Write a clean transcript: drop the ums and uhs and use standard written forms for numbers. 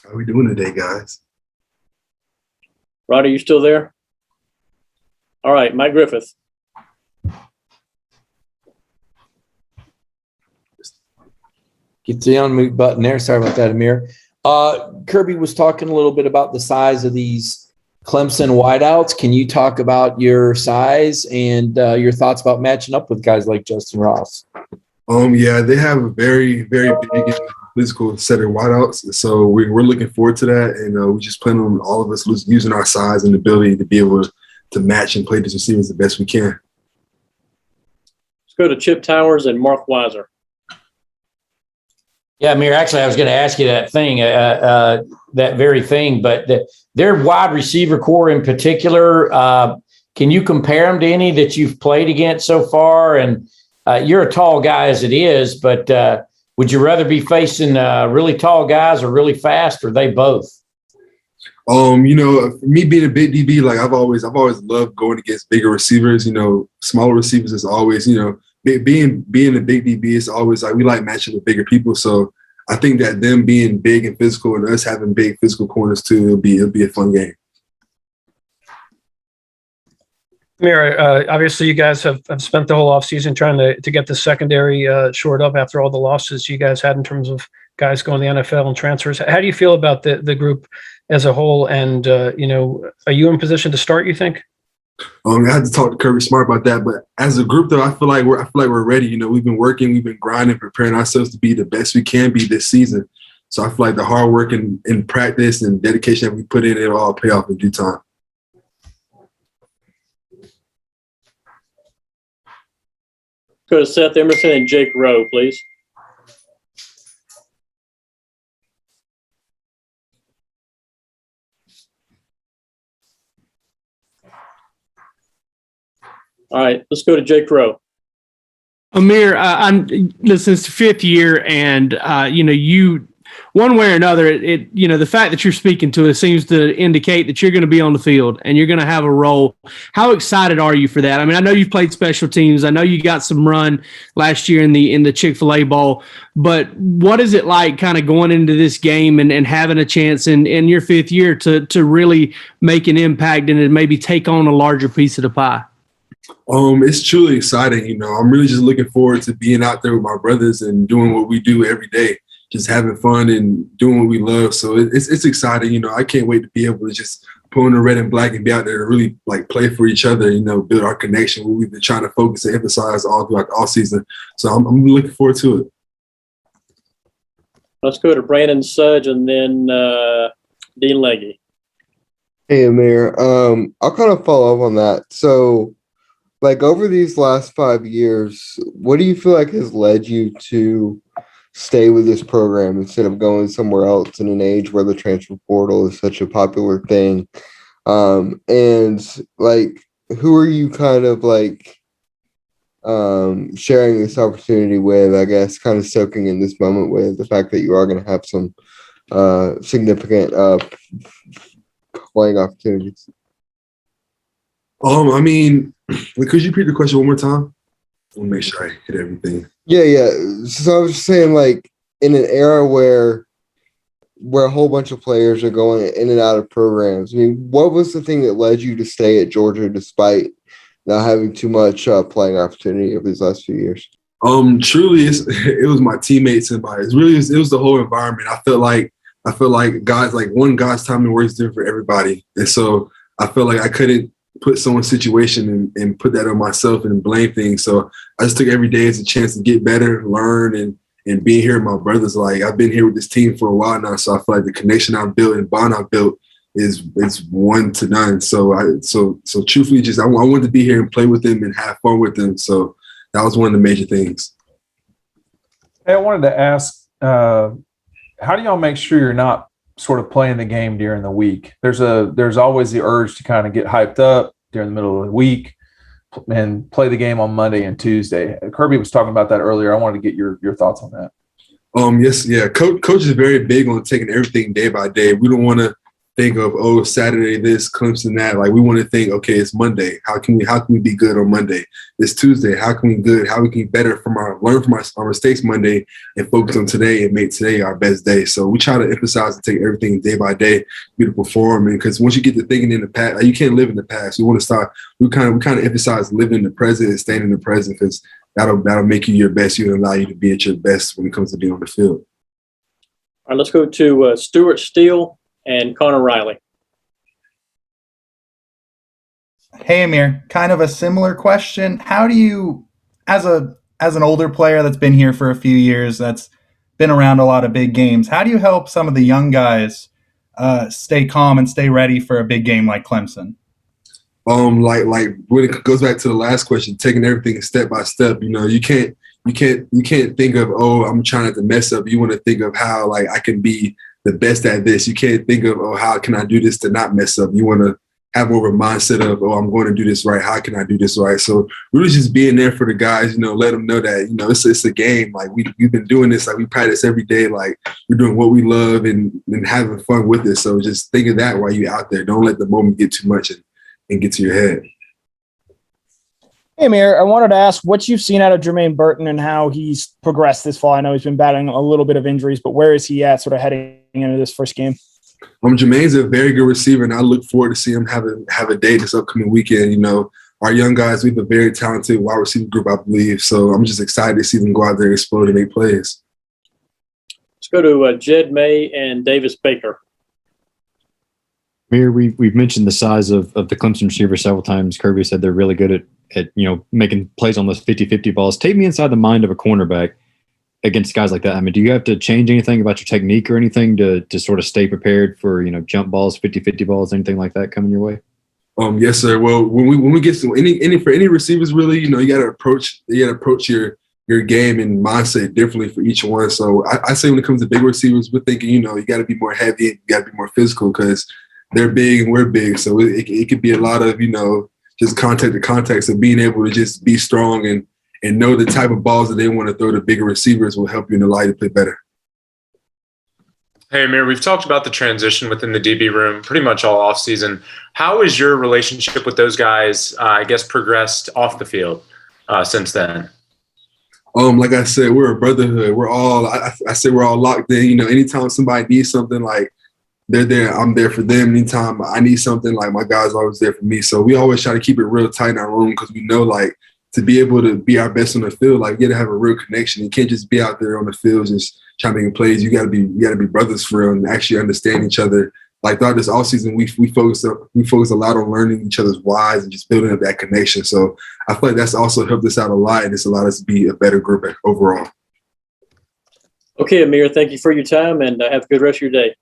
How we doing today, guys? Rod, are you still there? All right, Mike Griffith. Get the unmute button there. Sorry about that, Ameer. Kirby was talking a little bit about the size of these Clemson wideouts. Can you talk about your size and your thoughts about matching up with guys like Justin Ross? Yeah, they have a very, very big and physical set of wideouts. So we're looking forward to that, and we just plan on all of us using our size and ability to be able to match and play these receivers the best we can. Let's go to Chip Towers and Mark Weiser. Yeah, Ameer, actually, I was going to ask you that thing, that very thing, but their wide receiver core in particular, can you compare them to any that you've played against so far? And you're a tall guy as it is, but would you rather be facing really tall guys or really fast, or they both? Me being a big DB, like I've always loved going against bigger receivers. Smaller receivers is always, being a big DB is always like we like matching with bigger people. So I think that them being big and physical and us having big physical corners too, it'll be a fun game. Ameer, obviously you guys have spent the whole offseason trying to get the secondary shored up after all the losses you guys had in terms of guys going to the NFL and transfers. How do you feel about the group as a whole? And, are you in position to start, you think? I had to talk to Kirby Smart about that, but as a group, though, I feel like we're ready. We've been working, we've been grinding, preparing ourselves to be the best we can be this season. So I feel like the hard work and practice and dedication that we put in, it'll all pay off in due time. Go to Seth Emerson and Jake Rowe, please. All right, let's go to Jake Rowe. Ameer, this is the fifth year, and you one way or another, the fact that you're speaking to us seems to indicate that you're going to be on the field and you're going to have a role. How excited are you for that? I mean, I know you've played special teams. I know you got some run last year in the Chick-fil-A Bowl, but what is it like kind of going into this game and having a chance in your fifth year to really make an impact and maybe take on a larger piece of the pie? It's truly exciting. I'm really just looking forward to being out there with my brothers and doing what we do every day, just having fun and doing what we love. So it's exciting. I can't wait to be able to just put on the red and black and be out there to really like play for each other, build our connection, what we've been trying to focus and emphasize all throughout the offseason. So I'm looking forward to it. Let's go to Brandon Sudge and then Dean Legge. Hey, Ameer. I'll kind of follow up on that. So, over these last 5 years, what do you feel like has led you to stay with this program instead of going somewhere else in an age where the transfer portal is such a popular thing? And who are you kind of sharing this opportunity with, I guess, kind of soaking in this moment with the fact that you are going to have some significant playing opportunities? Could you repeat the question one more time? I want to make sure I hit everything. Yeah. So I was just saying, in an era where a whole bunch of players are going in and out of programs, I mean, what was the thing that led you to stay at Georgia despite not having too much playing opportunity over these last few years? Truly, it was my teammates and it was the whole environment. I feel like guys, one guy's time and work is different for everybody, and so I felt like I couldn't put someone's situation and put that on myself and blame things. So I just took every day as a chance to get better, learn, and being here with my brothers. I've been here with this team for a while now, so I feel like the connection I've built and bond I've built is one to none. So truthfully, I wanted to be here and play with them and have fun with them. So that was one of the major things. Hey, I wanted to ask, how do y'all make sure you're not sort of playing the game during the week? There's always the urge to kind of get hyped up during the middle of the week and play the game on Monday and Tuesday. Kirby was talking about that earlier. I wanted to get your thoughts on that. Yes, yeah. Coach is very big on taking everything day by day. We don't want to think of, oh, Saturday this, Clemson that. Like we want to think, okay, it's Monday. How can we be good on Monday? It's Tuesday. How can we be better learn from our mistakes Monday and focus on today and make today our best day. So we try to emphasize and take everything day by day, be to perform. And because once you get to thinking in the past, like, you can't live in the past. We want to start. We kind of emphasize living in the present and staying in the present, because that'll make you your best. You and allow you to be at your best when it comes to being on the field. All right, let's go to Stuart Steele and Connor Riley. Hey, Ameer, kind of a similar question. How do you, as an older player that's been here for a few years, that's been around a lot of big games, how do you help some of the young guys stay calm and stay ready for a big game like Clemson? Like when it goes back to the last question, taking everything step by step. You can't think of, oh, I'm trying not to mess up. You want to think of how, like, I can be the best at this. You can't think of, oh, how can I do this to not mess up? You want to have more of a mindset of, oh, I'm going to do this right. How can I do this right? So really just being there for the guys, let them know that, it's a game. Like we've been doing this, like we practice every day. Like we're doing what we love and having fun with it. So just think of that while you're out there. Don't let the moment get too much and get to your head. Hey, Ameer, I wanted to ask what you've seen out of Jermaine Burton and how he's progressed this fall. I know he's been battling a little bit of injuries, but where is he at sort of heading into this first game? Jermaine's a very good receiver, and I look forward to seeing him have a day this upcoming weekend. Our young guys, we have a very talented wide receiver group, I believe. So I'm just excited to see them go out there, explode, and make plays. Let's go to Jed May and Davis Baker. Ameer, we've mentioned the size of the Clemson receivers several times. Kirby said they're really good at making plays on those 50-50 balls. Take me inside the mind of a cornerback against guys like that. I mean, do you have to change anything about your technique or anything to sort of stay prepared for, jump balls, 50-50 balls, anything like that coming your way? Yes, sir. Well, when we get to any receivers, really, you got to approach your game and mindset differently for each one. So I say when it comes to big receivers, we're thinking, you got to be more heavy, you got to be more physical, because they're big and we're big. So it could be a lot of, just contact to context, and being able to just be strong and know the type of balls that they want to throw to bigger receivers will help you in the line to play better. Hey, Ameer, we've talked about the transition within the DB room pretty much all offseason. How has your relationship with those guys, progressed off the field since then? Like I said, we're a brotherhood. We're all, I say we're all locked in. Anytime somebody needs something, like, they're there, I'm there for them. Anytime I need something, like, my guys are always there for me. So we always try to keep it real tight in our room, because we know, like, to be able to be our best on the field, like, you got to have a real connection. You can't just be out there on the field just trying to make plays. You got to be brothers for real and actually understand each other. Like, throughout this offseason, we focus a lot on learning each other's whys and just building up that connection. So I feel like that's also helped us out a lot, and it's allowed us to be a better group overall. Okay, Ameer, thank you for your time, and have a good rest of your day.